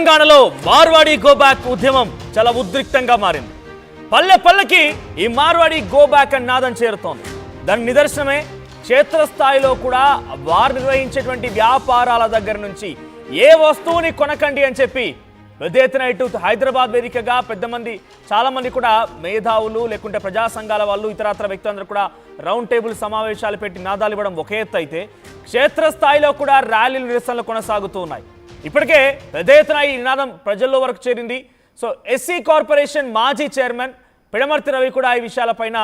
తెలంగాణలో Marwadi go back ఉద్యమం చాలా ఉద్రిక్తంగా మారింది. పల్లె పల్లెకి ఈ మార్వాడి గో బ్యాక్ అని నాదం చేరుతోంది. దాని నిదర్శనమే క్షేత్రస్థాయిలో కూడా వారు నిర్వహించేటువంటి వ్యాపారాల దగ్గర నుంచి ఏ వస్తువుని కొనకండి అని చెప్పి పెద్ద ఎత్తున ఇటు హైదరాబాద్ వేదికగా చాలా మంది కూడా మేధావులు లేకుంటే ప్రజా సంఘాల వాళ్ళు ఇతరత్ర వ్యక్తులందరూ కూడా రౌండ్ టేబుల్ సమావేశాలు పెట్టి నినాదాలు ఇవ్వడం ఒక ఎత్తు అయితే క్షేత్రస్థాయిలో కూడా ర్యాలీలు నిరసనలు కొనసాగుతూ ఉన్నాయి. ఇప్పటికే పెద్ద ఎత్తున ఈ నినాదం ప్రజల్లో వరకు చేరింది. సో ఎస్సీ కార్పొరేషన్ మాజీ చైర్మన్ పిడమర్తి రవి కూడా ఈ విషయాలపైన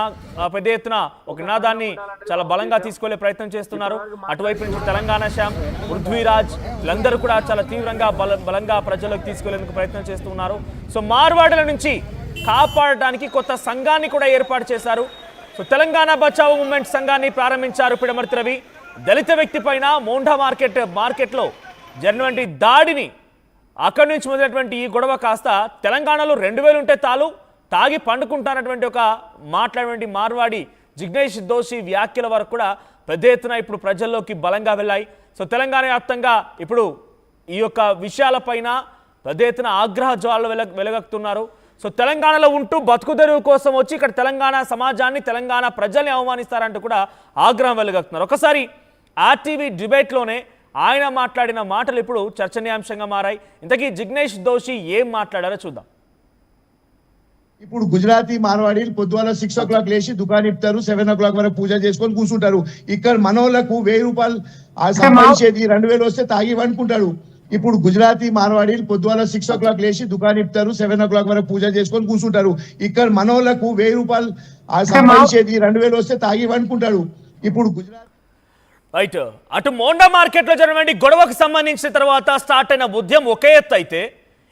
పెద్ద ఎత్తున ఒక నినాదాన్ని చాలా బలంగా తీసుకెళ్లే ప్రయత్నం చేస్తున్నారు. అటువైపు నుంచి తెలంగాణ శ్యామ్, పృథ్వీరాజ్ వీళ్ళందరూ కూడా చాలా తీవ్రంగా బలంగా ప్రజల్లోకి తీసుకెళ్లేందుకు ప్రయత్నం చేస్తున్నారు. సో మార్వాడుల నుంచి కాపాడడానికి కొత్త సంఘాన్ని కూడా ఏర్పాటు చేశారు. సో తెలంగాణ బచావో మూవ్మెంట్ సంఘాన్ని ప్రారంభించారు పిడమర్తి రవి. దళిత వ్యక్తి పైన మోండా మార్కెట్లో జరిగినటువంటి దాడిని అక్కడి నుంచి మొదలైనటువంటి ఈ గొడవ కాస్త తెలంగాణలో 2000 ఉంటే తాగి పండుకుంటానటువంటి ఒక మాట్లాడినటువంటి మార్వాడి జిగ్నేష్ దోషి వ్యాఖ్యల వరకు కూడా పెద్ద ఎత్తున ఇప్పుడు ప్రజల్లోకి బలంగా వెళ్ళాయి. సో తెలంగాణ వ్యాప్తంగా ఇప్పుడు ఈ యొక్క విషయాలపైన పెద్ద ఎత్తున ఆగ్రహ జ్వాలలు వెలగక్కుతున్నారు. సో తెలంగాణలో ఉంటూ బతుకుదెరువు కోసం వచ్చి ఇక్కడ తెలంగాణ సమాజాన్ని తెలంగాణ ప్రజల్ని అవమానిస్తారంటూ కూడా ఆగ్రహం వెలగక్కుతున్నారు. ఒకసారి ఆర్టీవీ డిబేట్లోనే ఆయన మాట్లాడిన మాటలు ఇప్పుడు చర్చనీయాంశంగా మారాయి. ఇంతకీ జిగ్నేష్ దోషి ఏం మాట్లాడారో చూద్దాం. ఇప్పుడు గుజరాతీ మార్వాడీలు పొద్దువాల 6 o'clock లేచి దుకాణం ఇస్తారు, 7 o'clock వరకు పూజ చేసుకొని కూర్చుంటారు. ఇక్కడ మనోళ్లకు 1000 రూపాయలు సంపాదించేది 2000 వస్తే తాగి వండుకుంటాడు. ఇప్పుడు గుజరాతీ మార్వాడీలు పొద్దువాల 6 o'clock లేచి దుకాణం ఇస్తారు, 7 o'clock వరకు పూజ చేసుకొని కూర్చుంటారు. ఇక్కడ మనోళ్లకు 1000 రూపాయలు సంపాదించేది 2000 వస్తే తాగి వండుకుంటాడు. ఇప్పుడు గుజరాత్ రైట్. అటు మోండా మార్కెట్లో జరిగిన గొడవకు సంబంధించిన తర్వాత స్టార్ట్ అయిన ఉద్యమం ఒకే ఎత్తు అయితే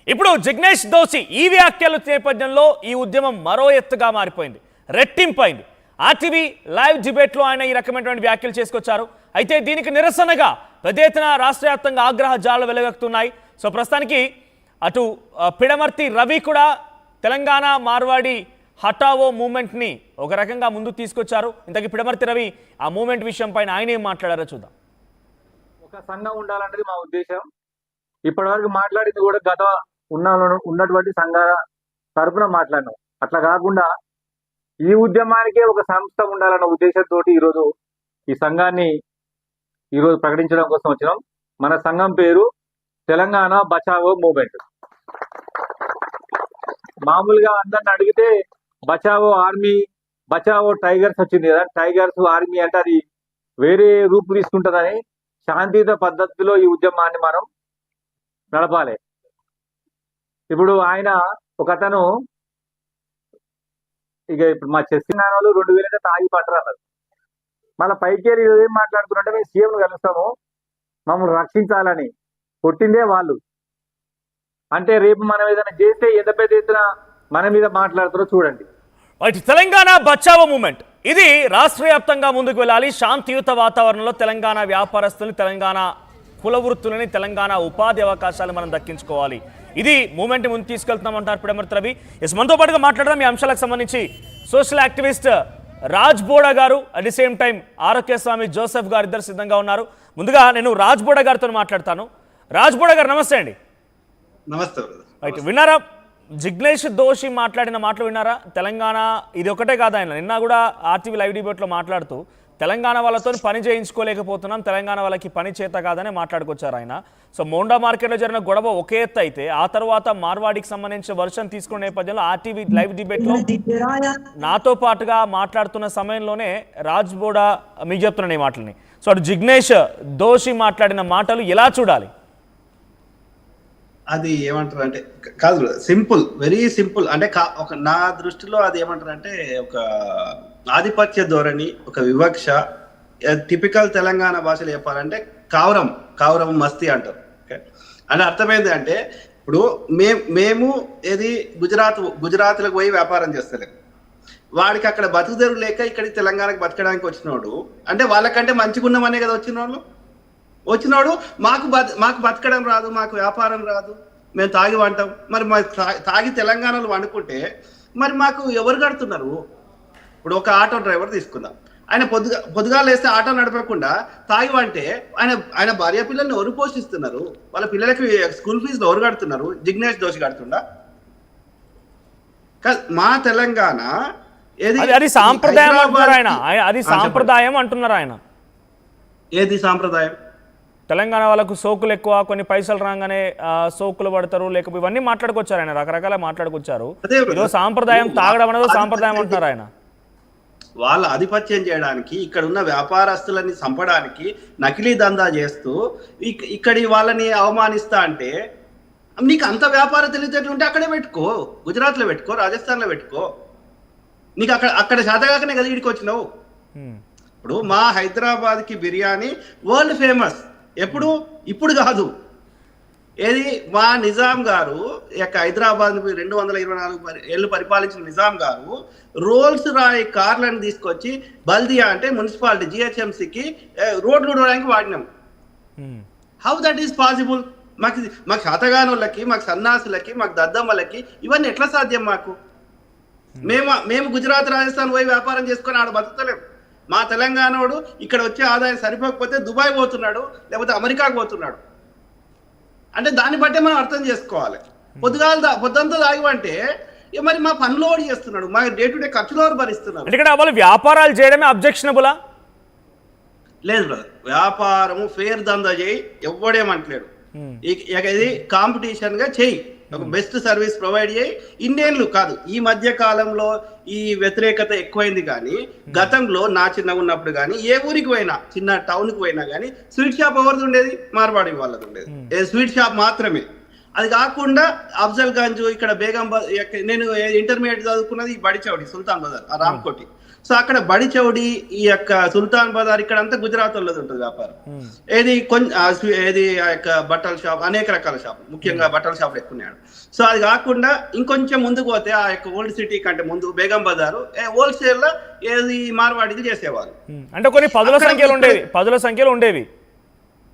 ఇప్పుడు జిగ్నేష్ దోషి ఈ వ్యాఖ్యల నేపథ్యంలో ఈ ఉద్యమం మరో ఎత్తుగా మారిపోయింది, రెట్టింపైంది. ఆర్టీవీ లైవ్ డిబేట్లో ఆయన ఈ రకమైనటువంటి వ్యాఖ్యలు చేసుకొచ్చారు. అయితే దీనికి నిరసనగా పెద్ద ఎత్తున రాష్ట్ర వ్యాప్తంగా ఆగ్రహ జాలు వెలుగక్కుతున్నాయి. సో ప్రస్తుతానికి అటు పిడమర్తి రవి కూడా తెలంగాణ మార్వాడి హఠావో మూమెంట్ని ఒక రకంగా ముందుకు తీసుకొచ్చారు. ఇంతకీ పిడమర్తి రవి ఆ మూమెంట్ విషయం పైన ఆయన ఏం మాట్లాడారో చూద్దాం. ఒక సంఘం ఉండాలన్నది మా ఉద్దేశం. ఇప్పటివరకు మాట్లాడింది కూడా గత ఉన్నటువంటి సంఘాల తరపున మాట్లాడినాం. అట్లా కాకుండా ఈ ఉద్యమానికే ఒక సంస్థ ఉండాలన్న ఉద్దేశంతో ఈరోజు ఈ సంఘాన్ని ఈరోజు ప్రకటించడం కోసం వచ్చినాం. మన సంఘం పేరు తెలంగాణ బచావో మూవ్మెంట్. మామూలుగా అందరిని అడిగితే బచావో ఆర్మీ, బచావో టైగర్స్ వచ్చింది కదా, టైగర్స్ ఆర్మీ అంటే అది వేరే రూపు తీసుకుంటుందని శాంతియుత పద్ధతిలో ఈ ఉద్యమాన్ని మనం నడపాలి. ఇప్పుడు ఆయన ఒక అతను ఇప్పుడు మా చెస్సినాలు 2000 తాగి పట్టరు అన్నారు. మళ్ళీ పైకేరి ఏం మాట్లాడుతున్నట్టే మేము సీఎంను కలుస్తాము, మమ్మల్ని రక్షించాలని కొట్టిందే వాళ్ళు. అంటే రేపు మనం ఏదైనా చేస్తే ఎంత పెద్ద ఎత్తున మన మీద మాట్లాడుతారో చూడండి. తెలంగాణ బచావో మూమెంట్ ఇది రాష్ట్ర వ్యాప్తంగా ముందుకు వెళ్ళాలి. శాంతియుత వాతావరణంలో తెలంగాణ వ్యాపారస్తుల్ని, తెలంగాణ కుల వృత్తులని, తెలంగాణ ఉపాధి అవకాశాలు మనం దక్కించుకోవాలి. ఇది మూమెంట్ ముందు తీసుకెళ్తున్నామంటారు పిడమర్తి రవి. మనతో పాటుగా మాట్లాడడం ఈ అంశాలకు సంబంధించి సోషల్ యాక్టివిస్ట్ రాజ్ బోడా గారు, at the same time Arogyaswamy Joseph గారు ఇద్దరు సిద్ధంగా ఉన్నారు. ముందుగా నేను రాజ్ బోడా గారితో మాట్లాడతాను. రాజ్ బోడా గారు నమస్తే అండి. నమస్తే. రైట్, విన్నారా జిగ్నేష్ దోషి మాట్లాడిన మాటలు విన్నారా? తెలంగాణ ఇది ఒకటే కాదు, ఆయన నిన్న కూడా ఆర్టీవీ లైవ్ డిబేట్లో మాట్లాడుతూ తెలంగాణ వాళ్ళతో పని చేయించుకోలేకపోతున్నాం, తెలంగాణ వాళ్ళకి పని చేత కాదని మాట్లాడుకొచ్చారు ఆయన. సో మోండా మార్కెట్లో జరిగిన గొడవ ఒకే ఎత్తు అయితే ఆ తర్వాత మార్వాడికి సంబంధించిన వర్షన్ తీసుకునే నేపథ్యంలో ఆర్టీవీ లైవ్ డిబేట్లో నాతో పాటుగా మాట్లాడుతున్న సమయంలోనే రాజ్ బోడా మీకు చెప్తున్నాను ఈ మాటలని. సో అటు జిగ్నేష్ దోషి మాట్లాడిన మాటలు ఎలా చూడాలి? అది ఏమంటారు అంటే కాదు, సింపుల్, వెరీ సింపుల్. అంటే ఒక నా దృష్టిలో అది ఏమంటారు అంటే ఒక ఆధిపత్య ధోరణి, ఒక వివక్ష. టిపికల్ తెలంగాణ భాషలో చెప్పాలంటే కావురం మస్తీ అంటారు. అంటే అర్థమైంది అంటే ఇప్పుడు మేము ఏది గుజరాత్లకు పోయి వ్యాపారం చేస్తలేము, వాడికి అక్కడ బతుకుదెరువు లేక ఇక్కడికి తెలంగాణకి బతకడానికి వచ్చినోడు అంటే వాళ్ళకంటే మంచిగా ఉన్నామనే కదా వచ్చినోడు మాకు బతకడం రాదు, మాకు వ్యాపారం రాదు, మేము తాగి వంటాం. మరి తాగి తెలంగాణలో వండుకుంటే మరి మాకు ఎవరు కడుతున్నారు? ఇప్పుడు ఒక ఆటో డ్రైవర్ తీసుకుందాం, ఆయన పొద్దుగాలు వేస్తే ఆటో నడపకుండా తాగివంటే ఆయన భార్య పిల్లల్ని ఎవరు పోషిస్తున్నారు? వాళ్ళ పిల్లలకి స్కూల్ ఫీజులు ఎవరు కడుతున్నారు? జిగ్నేష్ దోషి కడుతుండా? మా తెలంగాణ అది సాంప్రదాయం అంటున్నారు ఆయన, అది సాంప్రదాయం అంటున్నారు ఆయన. ఏది సాంప్రదాయం? తెలంగాణ వాళ్ళకు సోకులు ఎక్కువ, కొన్ని పైసలు రాగానే సోకులు పడతారు, లేకపోతే ఇవన్నీ మాట్లాడుకొచ్చారు ఆయన, రకరకాల మాట్లాడుకొచ్చారు. ఏదో సాంప్రదాయం తాగడం అనేది సాంప్రదాయం అంటున్నారు ఆయన. వాళ్ళ ఆధిపత్యం చేయడానికి, ఇక్కడ ఉన్న వ్యాపారస్తులని చంపడానికి నకిలీ దందా చేస్తూ ఇక్కడి వాళ్ళని అవమానిస్తా అంటే, నీకు అంత వ్యాపార తెలివితేటలు ఉంటే అక్కడే పెట్టుకో, గుజరాత్లో పెట్టుకో, రాజస్థాన్లో పెట్టుకో. నీకు అక్కడ శాతగాకనే కదా ఇడికి వచ్చినావు. ఇప్పుడు మా హైదరాబాద్కి బిర్యానీ వరల్డ్ ఫేమస్. ఇప్పుడు కాదు. ఏది మా నిజాం గారు హైదరాబాద్ 224 ఏళ్ళు పరిపాలించిన నిజాం గారు రోల్స్ రాయ్ కార్లను తీసుకొచ్చి బల్దియా అంటే మున్సిపాలిటీ జిహెచ్ఎంసీకి రోడ్లు ఉండడానికి వాడినాం. How that is possible? మాకు శాతగానులకి, మాకు సన్నాసులకి, మాకు దద్దమ్మలకి ఇవన్నీ ఎట్లా సాధ్యం? మేము గుజరాత్ రాజస్థాన్ పోయి వ్యాపారం చేసుకొని ఆడ బతుకుతలేము. మా తెలంగాణోడు ఇక్కడ వచ్చే ఆదాయం సరిపోకపోతే దుబాయ్ పోతున్నాడు, లేకపోతే అమెరికాకు పోతున్నాడు. అంటే దాన్ని బట్టే మనం అర్థం చేసుకోవాలి. పొద్దంతా తాగివంటే మరి మా పనులు ఓడి చేస్తున్నాడు, మా డే టు డే ఖర్చులు ఎవరు భరిస్తున్నారు? ఇక్కడ వాళ్ళు వ్యాపారాలు చేయడమే అబ్జెక్షనబులా? లేదు బ్రదర్, వ్యాపారము ఫేర్ దందా చేయి, ఎవ్వడేమంటలేడు. ఇది కాంపిటీషన్ గా చెయ్యి, ఒక బెస్ట్ సర్వీస్ ప్రొవైడ్ చేయి. ఇన్నేళ్ళు కాదు, ఈ మధ్య కాలంలో ఈ వ్యతిరేకత ఎక్కువైంది. కానీ గతంలో నా చిన్నగా ఉన్నప్పుడు కానీ ఏ ఊరికి పోయినా, చిన్న టౌన్ కి పోయినా కానీ స్వీట్ షాప్ ఎవరిది ఉండేది? మార్వాడి వాళ్ళది ఉండేది. స్వీట్ షాప్ మాత్రమే. అది కాకుండా అఫ్జల్ గంజ్, ఇక్కడ బేగం, నేను ఇంటర్మీడియట్ చదువుకున్నది బడి చౌడి, సుల్తాన్ బజార్, రామ్కోటి. సో అక్కడ బడి చౌడి, ఈ యొక్క సుల్తాన్ బజార్, ఇక్కడ అంతా గుజరాత్ వాళ్ళది ఉంటుంది వ్యాపారం. ఏది ఆ యొక్క బట్టల షాప్, అనేక రకాల షాప్, ముఖ్యంగా బట్టల షాపులు ఎక్కువ ఉన్నాడు. సో అది కాకుండా ఇంకొంచెం ముందుకు పోతే ఆ యొక్క ఓల్డ్ సిటీ కంటే ముందు బేగం బజారు హోల్సేల్ లో ఏది మార్వాడికి చేసేవాళ్ళు. అంటే కొన్ని పదుల సంఖ్యలో ఉండేవి.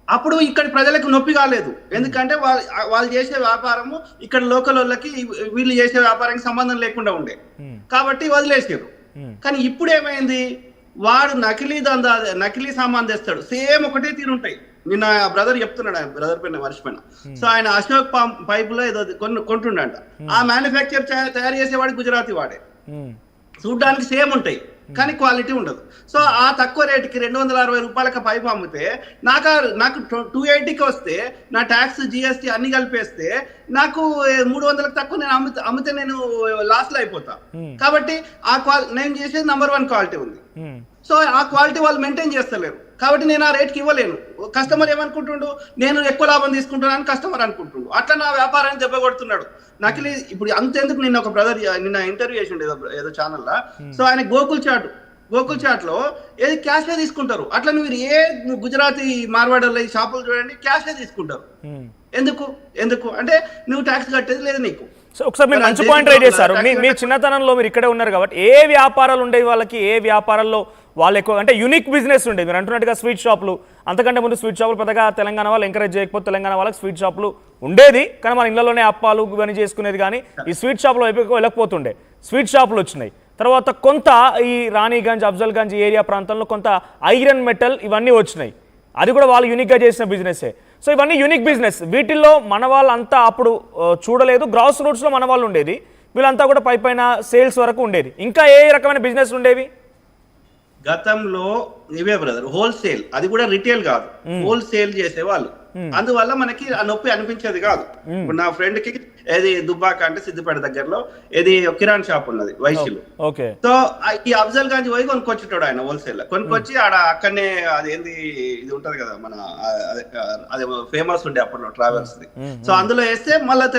అప్పుడు ఇక్కడ ప్రజలకు నొప్పి కాలేదు, ఎందుకంటే వాళ్ళు చేసే వ్యాపారము ఇక్కడ లోకల్ వాళ్ళకి వీళ్ళు చేసే వ్యాపారానికి సంబంధం లేకుండా ఉండే, కాబట్టి వదిలేసారు. కానీ ఇప్పుడు ఏమైంది? వాడు నకిలీ సామాన్ తెస్తాడు, సేమ్ ఒకటే తీరుంటాయి. నిన్న బ్రదర్ చెప్తున్నాడు, ఆయన బ్రదర్ పైన మర్చిపోయినా. సో ఆయన అశోక్ పైప్ లో ఏదో కొంటుండంట. ఆ మ్యానుఫ్యాక్చర్ తయారు చేసేవాడు గుజరాతీ వాడే. చూడ్డానికి సేమ్ ఉంటాయి కానీ క్వాలిటీ ఉండదు. సో ఆ తక్కువ రేటుకి 260 రూపాయలకి పైపు అమ్మితే నాకు 280కి వస్తే, నా ట్యాక్స్ జిఎస్టీ అన్ని కలిపేస్తే నాకు 300కి తక్కువ నేను అమ్మితే నేను లాస్ లో అయిపోతా. కాబట్టి నేను చేసేది నంబర్ 1 క్వాలిటీ ఉంది. సో ఆ క్వాలిటీ వాళ్ళు మెయింటైన్ చేస్తలేరు, కాబట్టి నేను ఆ రేట్కి ఇవ్వలేను. కస్టమర్ ఏమనుకుంటుండు? నేను ఎక్కువ లాభం తీసుకుంటున్నాను కస్టమర్ అనుకుంటుండు. అట్లా నా వ్యాపారాన్ని దెబ్బ కొడుతున్నాడు నకిలీ. ఇప్పుడు అంతెందుకు, నిన్న ఒక బ్రదర్ నిన్న ఇంటర్వ్యూ చేసిండు ఏదో ఛానల్లో. సో ఆయన గోకుల్ చాట్ లో ఏది క్యాషే తీసుకుంటారు. అట్లా నువ్వు గుజరాతీ మార్వాడల్లో ఈ షాపులు చూడండి, క్యాషే తీసుకుంటారు. ఎందుకు అంటే నువ్వు ట్యాక్స్ కట్టేది లేదు నీకు. సో ఒకసారి మీరు మంచి పాయింట్ రైట్ చేశారు. మీ చిన్నతనంలో మీరు ఇక్కడే ఉన్నారు కాబట్టి ఏ వ్యాపారాలు ఉండేవి వాళ్ళకి? ఏ వ్యాపారాల్లో వాళ్ళు ఎక్కువ అంటే యూనిక్ బిజినెస్ ఉండేది? మీరు అంటున్నట్టుగా స్వీట్ షాపులు, అంతకంటే ముందు స్వీట్ షాపులు పెద్దగా తెలంగాణ వాళ్ళు ఎంకరేజ్ చేయకపోతే తెలంగాణ వాళ్ళకి స్వీట్ షాపులు ఉండేది, కానీ మన ఇళ్లలోనే అప్పాలు ఇవన్నీ చేసుకునేది. కానీ ఈ స్వీట్ షాపులో వైపు వెళ్ళకపోతుండే, స్వీట్ షాపులు వచ్చినాయి. తర్వాత కొంత ఈ రాణిగంజ్, అఫ్జల్గంజ్ ఏరియా ప్రాంతంలో కొంత ఐరన్ మెటల్ ఇవన్నీ వచ్చినాయి. అది కూడా వాళ్ళు యూనిక్గా చేసిన బిజినెస్సే. సో ఇవన్నీ యూనిక్ బిజినెస్. వీటిల్లో మన వాళ్ళంతా అప్పుడు చూడలేదు. గ్రాస్ రూట్స్లో మన వాళ్ళు ఉండేది, వీళ్ళంతా కూడా పైన సేల్స్ వరకు ఉండేది. ఇంకా ఏ రకమైన బిజినెస్ ఉండేవి గతంలో? ఇవే బ్రదర్, హోల్సేల్, అది కూడా రిటైల్ కాదు, హోల్సేల్ చేసేవాళ్ళు. అందువల్ల మనకి ఆ నొప్పి అనిపించేది కాదు. ఇప్పుడు నా ఫ్రెండ్ కి ఏది దుబ్బాక అంటే సిద్దిపేట దగ్గరలో ఏది కిరాణ్ షాప్ ఉన్నది వైశ్యులు. సో ఈ అఫ్జల్ గంజ్ పోయి కొనుక్కొచ్చేటాడు ఆయన హోల్సేల్. కొనుక్కొచ్చి అక్కడనే అదేంది ఇది ఉంటది కదా మన అదే ఫేమస్ ఉండే అప్పట్లో ట్రావెల్స్. సో అందులో వేస్తే మళ్ళీ